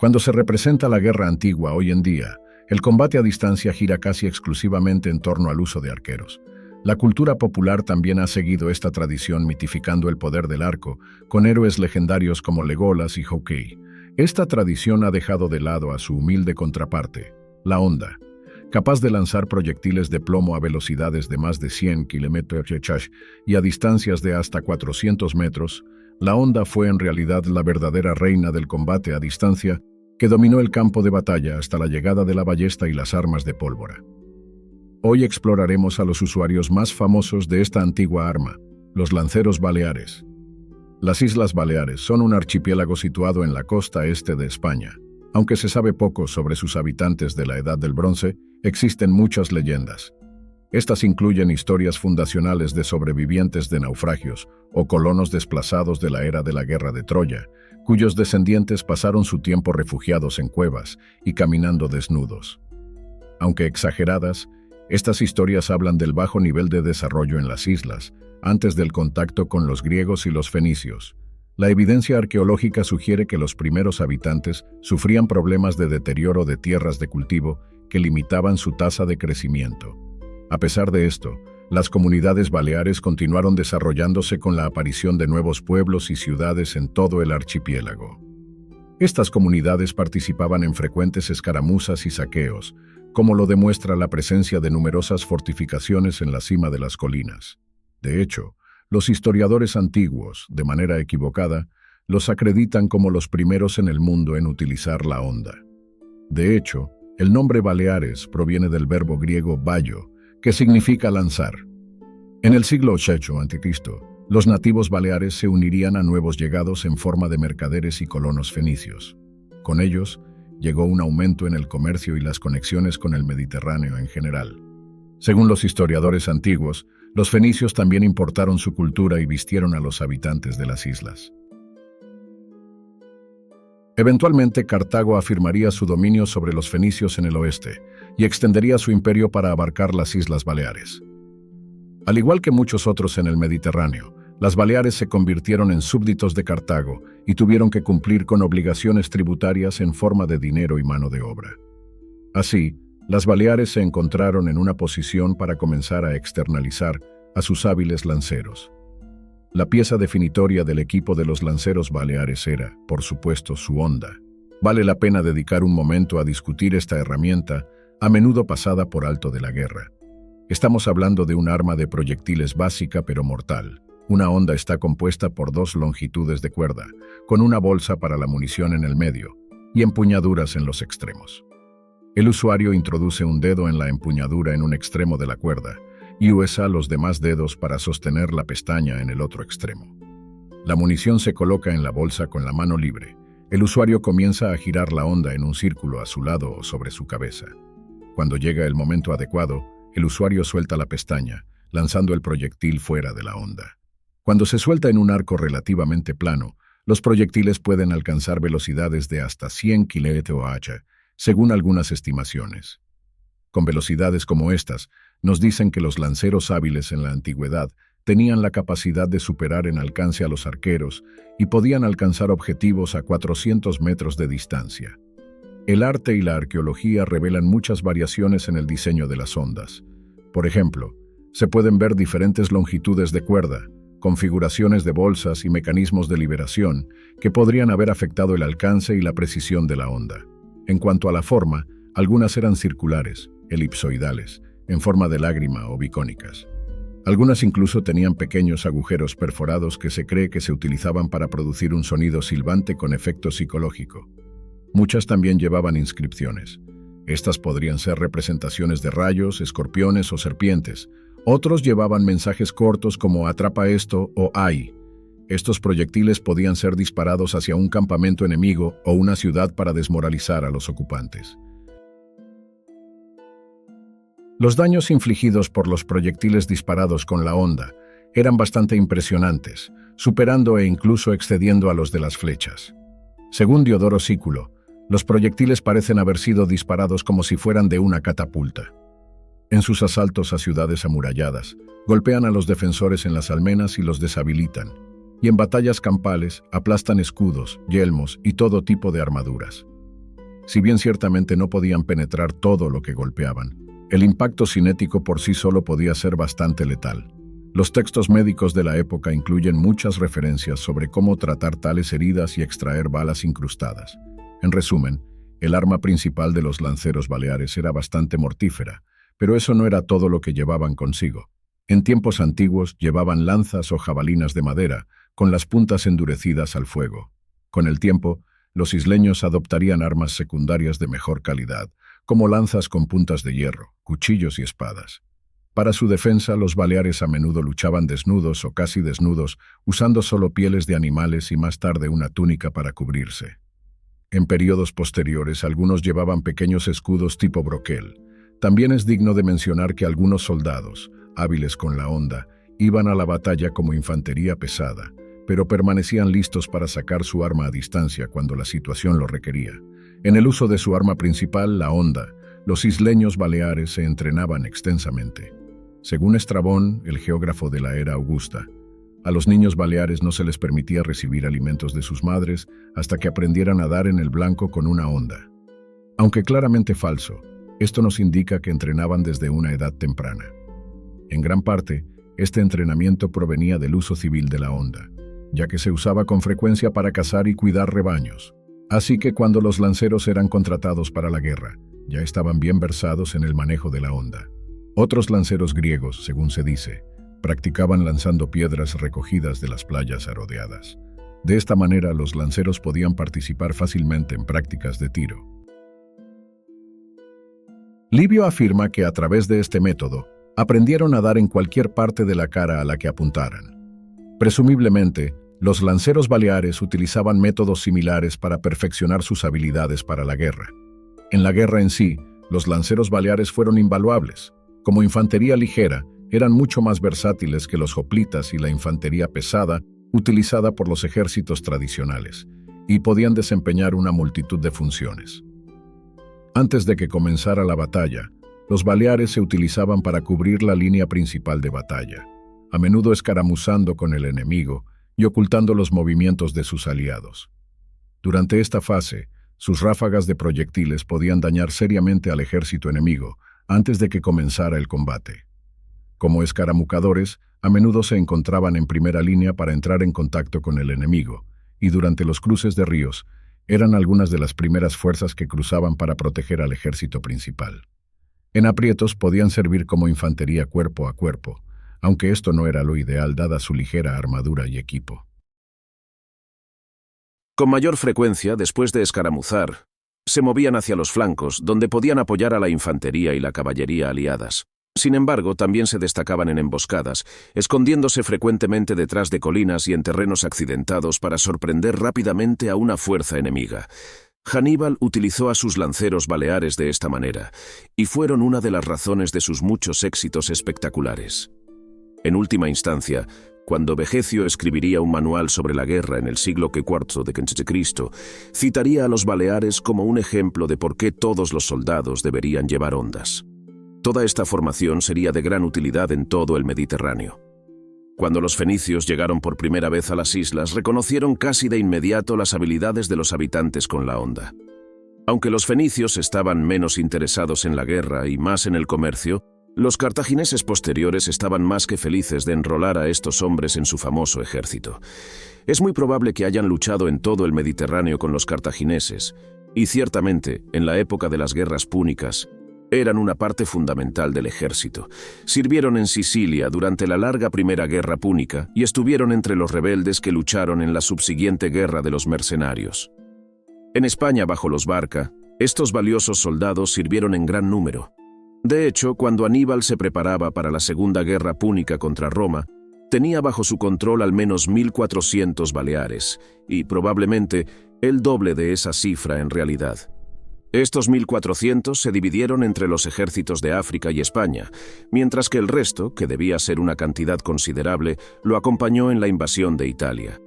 Cuando se representa la guerra antigua hoy en día, el combate a distancia gira casi exclusivamente en torno al uso de arqueros. La cultura popular también ha seguido esta tradición mitificando el poder del arco, con héroes legendarios como Legolas y Hawkeye. Esta tradición ha dejado de lado a su humilde contraparte, la honda. Capaz de lanzar proyectiles de plomo a velocidades de más de 100 km/h y a distancias de hasta 400 metros, la honda fue en realidad la verdadera reina del combate a distancia que dominó el campo de batalla hasta la llegada de la ballesta y las armas de pólvora. Hoy exploraremos a los usuarios más famosos de esta antigua arma, los lanceros baleares. Las Islas Baleares son un archipiélago situado en la costa este de España. Aunque se sabe poco sobre sus habitantes de la Edad del Bronce, existen muchas leyendas. Estas incluyen historias fundacionales de sobrevivientes de naufragios o colonos desplazados de la era de la Guerra de Troya, cuyos descendientes pasaron su tiempo refugiados en cuevas y caminando desnudos. Aunque exageradas, estas historias hablan del bajo nivel de desarrollo en las islas, antes del contacto con los griegos y los fenicios. La evidencia arqueológica sugiere que los primeros habitantes sufrían problemas de deterioro de tierras de cultivo que limitaban su tasa de crecimiento. A pesar de esto, las comunidades baleares continuaron desarrollándose con la aparición de nuevos pueblos y ciudades en todo el archipiélago. Estas comunidades participaban en frecuentes escaramuzas y saqueos, como lo demuestra la presencia de numerosas fortificaciones en la cima de las colinas. De hecho, los historiadores antiguos, de manera equivocada, los acreditan como los primeros en el mundo en utilizar la honda. De hecho, el nombre Baleares proviene del verbo griego bayo, que significa lanzar. En el siglo VIII a.C., los nativos baleares se unirían a nuevos llegados en forma de mercaderes y colonos fenicios. Con ellos, llegó un aumento en el comercio y las conexiones con el Mediterráneo en general. Según los historiadores antiguos, los fenicios también importaron su cultura y vistieron a los habitantes de las islas. Eventualmente, Cartago afirmaría su dominio sobre los fenicios en el oeste y extendería su imperio para abarcar las Islas Baleares. Al igual que muchos otros en el Mediterráneo, las Baleares se convirtieron en súbditos de Cartago y tuvieron que cumplir con obligaciones tributarias en forma de dinero y mano de obra. Así, las Baleares se encontraron en una posición para comenzar a externalizar a sus hábiles lanceros. La pieza definitoria del equipo de los lanceros baleares era, por supuesto, su honda. Vale la pena dedicar un momento a discutir esta herramienta, a menudo pasada por alto de la guerra. Estamos hablando de un arma de proyectiles básica pero mortal. Una honda está compuesta por dos longitudes de cuerda, con una bolsa para la munición en el medio y empuñaduras en los extremos. El usuario introduce un dedo en la empuñadura en un extremo de la cuerda y usa los demás dedos para sostener la pestaña en el otro extremo. La munición se coloca en la bolsa con la mano libre. El usuario comienza a girar la honda en un círculo a su lado o sobre su cabeza. Cuando llega el momento adecuado, el usuario suelta la pestaña, lanzando el proyectil fuera de la honda. Cuando se suelta en un arco relativamente plano, los proyectiles pueden alcanzar velocidades de hasta 100 km/h, según algunas estimaciones. Con velocidades como estas, nos dicen que los lanceros hábiles en la antigüedad tenían la capacidad de superar en alcance a los arqueros y podían alcanzar objetivos a 400 metros de distancia. El arte y la arqueología revelan muchas variaciones en el diseño de las hondas. Por ejemplo, se pueden ver diferentes longitudes de cuerda, configuraciones de bolsas y mecanismos de liberación que podrían haber afectado el alcance y la precisión de la honda. En cuanto a la forma, algunas eran circulares, elipsoidales, en forma de lágrima o bicónicas. Algunas incluso tenían pequeños agujeros perforados que se cree que se utilizaban para producir un sonido silbante con efecto psicológico. Muchas también llevaban inscripciones. Estas podrían ser representaciones de rayos, escorpiones o serpientes. Otros llevaban mensajes cortos como "atrapa esto" o "ay". Estos proyectiles podían ser disparados hacia un campamento enemigo o una ciudad para desmoralizar a los ocupantes. Los daños infligidos por los proyectiles disparados con la honda eran bastante impresionantes, superando e incluso excediendo a los de las flechas. Según Diodoro Sículo, los proyectiles parecen haber sido disparados como si fueran de una catapulta. En sus asaltos a ciudades amuralladas, golpean a los defensores en las almenas y los deshabilitan, y en batallas campales aplastan escudos, yelmos y todo tipo de armaduras. Si bien ciertamente no podían penetrar todo lo que golpeaban, el impacto cinético por sí solo podía ser bastante letal. Los textos médicos de la época incluyen muchas referencias sobre cómo tratar tales heridas y extraer balas incrustadas. En resumen, el arma principal de los lanceros baleares era bastante mortífera, pero eso no era todo lo que llevaban consigo. En tiempos antiguos llevaban lanzas o jabalinas de madera, con las puntas endurecidas al fuego. Con el tiempo, los isleños adoptarían armas secundarias de mejor calidad, como lanzas con puntas de hierro, cuchillos y espadas. Para su defensa, los baleares a menudo luchaban desnudos o casi desnudos, usando solo pieles de animales y más tarde una túnica para cubrirse. En periodos posteriores, algunos llevaban pequeños escudos tipo broquel. También es digno de mencionar que algunos soldados, hábiles con la honda, iban a la batalla como infantería pesada, pero permanecían listos para sacar su arma a distancia cuando la situación lo requería. En el uso de su arma principal, la honda, los isleños baleares se entrenaban extensamente. Según Estrabón, el geógrafo de la era Augusta, a los niños baleares no se les permitía recibir alimentos de sus madres hasta que aprendieran a dar en el blanco con una honda. Aunque claramente falso, esto nos indica que entrenaban desde una edad temprana. En gran parte, este entrenamiento provenía del uso civil de la honda, ya que se usaba con frecuencia para cazar y cuidar rebaños. Así que cuando los lanceros eran contratados para la guerra, ya estaban bien versados en el manejo de la honda. Otros lanceros griegos, según se dice, practicaban lanzando piedras recogidas de las playas rodeadas. De esta manera, los lanceros podían participar fácilmente en prácticas de tiro. Livio afirma que a través de este método, aprendieron a dar en cualquier parte de la cara a la que apuntaran. Presumiblemente, los lanceros baleares utilizaban métodos similares para perfeccionar sus habilidades para la guerra. En la guerra en sí, los lanceros baleares fueron invaluables. Como infantería ligera, eran mucho más versátiles que los hoplitas y la infantería pesada utilizada por los ejércitos tradicionales, y podían desempeñar una multitud de funciones. Antes de que comenzara la batalla, los baleares se utilizaban para cubrir la línea principal de batalla, a menudo escaramuzando con el enemigo y ocultando los movimientos de sus aliados. Durante esta fase, sus ráfagas de proyectiles podían dañar seriamente al ejército enemigo antes de que comenzara el combate. Como escaramucadores, a menudo se encontraban en primera línea para entrar en contacto con el enemigo, y durante los cruces de ríos, eran algunas de las primeras fuerzas que cruzaban para proteger al ejército principal. En aprietos podían servir como infantería cuerpo a cuerpo, aunque esto no era lo ideal dada su ligera armadura y equipo. Con mayor frecuencia, después de escaramuzar, se movían hacia los flancos, donde podían apoyar a la infantería y la caballería aliadas. Sin embargo, también se destacaban en emboscadas, escondiéndose frecuentemente detrás de colinas y en terrenos accidentados para sorprender rápidamente a una fuerza enemiga. Aníbal utilizó a sus lanceros baleares de esta manera, y fueron una de las razones de sus muchos éxitos espectaculares. En última instancia, cuando Vegecio escribiría un manual sobre la guerra en el siglo IV de Cristo, citaría a los baleares como un ejemplo de por qué todos los soldados deberían llevar hondas. Toda esta formación sería de gran utilidad en todo el Mediterráneo. Cuando los fenicios llegaron por primera vez a las islas, reconocieron casi de inmediato las habilidades de los habitantes con la honda. Aunque los fenicios estaban menos interesados en la guerra y más en el comercio, los cartagineses posteriores estaban más que felices de enrolar a estos hombres en su famoso ejército. Es muy probable que hayan luchado en todo el Mediterráneo con los cartagineses, y ciertamente, en la época de las guerras púnicas, eran una parte fundamental del ejército. Sirvieron en Sicilia durante la larga Primera Guerra Púnica y estuvieron entre los rebeldes que lucharon en la subsiguiente Guerra de los Mercenarios. En España, bajo los Barca, estos valiosos soldados sirvieron en gran número. De hecho, cuando Aníbal se preparaba para la Segunda Guerra Púnica contra Roma, tenía bajo su control al menos 1.400 baleares, y probablemente el doble de esa cifra en realidad. Estos 1.400 se dividieron entre los ejércitos de África y España, mientras que el resto, que debía ser una cantidad considerable, lo acompañó en la invasión de Italia.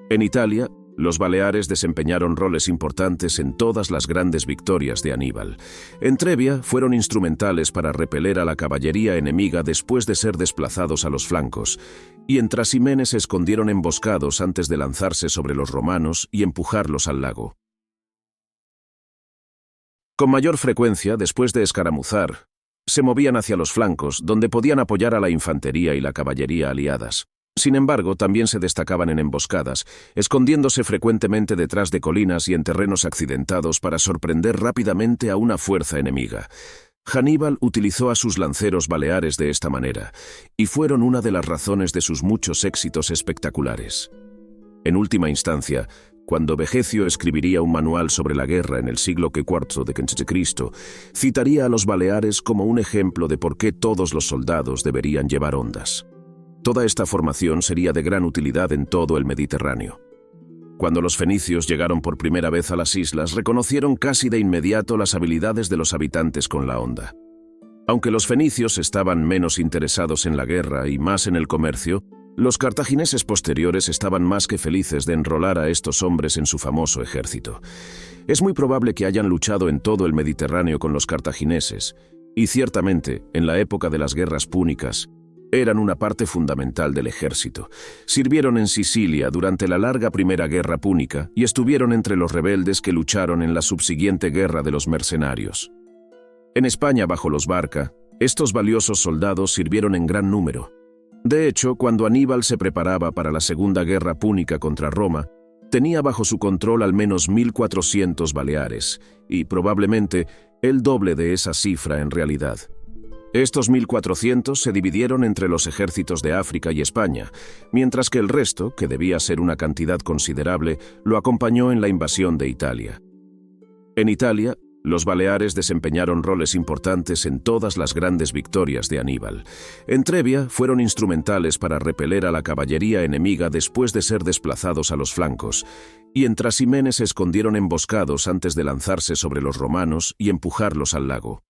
En Italia, los baleares desempeñaron roles importantes en todas las grandes victorias de Aníbal. En Trebia fueron instrumentales para repeler a la caballería enemiga después de ser desplazados a los flancos, y en Trasimene se escondieron emboscados antes de lanzarse sobre los romanos y empujarlos al lago. Con mayor frecuencia, después de escaramuzar, se movían hacia los flancos, donde podían apoyar a la infantería y la caballería aliadas. Sin embargo, también se destacaban en emboscadas, escondiéndose frecuentemente detrás de colinas y en terrenos accidentados para sorprender rápidamente a una fuerza enemiga. Aníbal utilizó a sus lanceros baleares de esta manera, y fueron una de las razones de sus muchos éxitos espectaculares. En última instancia, cuando Vegecio escribiría un manual sobre la guerra en el siglo IV de Cristo, citaría a los baleares como un ejemplo de por qué todos los soldados deberían llevar hondas. Toda esta formación sería de gran utilidad en todo el Mediterráneo. Cuando los fenicios llegaron por primera vez a las islas, reconocieron casi de inmediato las habilidades de los habitantes con la honda. Aunque los fenicios estaban menos interesados en la guerra y más en el comercio, los cartagineses posteriores estaban más que felices de enrolar a estos hombres en su famoso ejército. Es muy probable que hayan luchado en todo el Mediterráneo con los cartagineses, y ciertamente, en la época de las guerras púnicas, eran una parte fundamental del ejército. Sirvieron en Sicilia durante la larga Primera Guerra Púnica y estuvieron entre los rebeldes que lucharon en la subsiguiente Guerra de los Mercenarios. En España, bajo los Barca, estos valiosos soldados sirvieron en gran número. De hecho, cuando Aníbal se preparaba para la Segunda Guerra Púnica contra Roma, tenía bajo su control al menos 1.400 baleares, y probablemente el doble de esa cifra en realidad. Estos 1.400 se dividieron entre los ejércitos de África y España, mientras que el resto, que debía ser una cantidad considerable, lo acompañó en la invasión de Italia. En Italia, los baleares desempeñaron roles importantes en todas las grandes victorias de Aníbal. En Trebia fueron instrumentales para repeler a la caballería enemiga después de ser desplazados a los flancos, y en Trasimene se escondieron emboscados antes de lanzarse sobre los romanos y empujarlos al lago.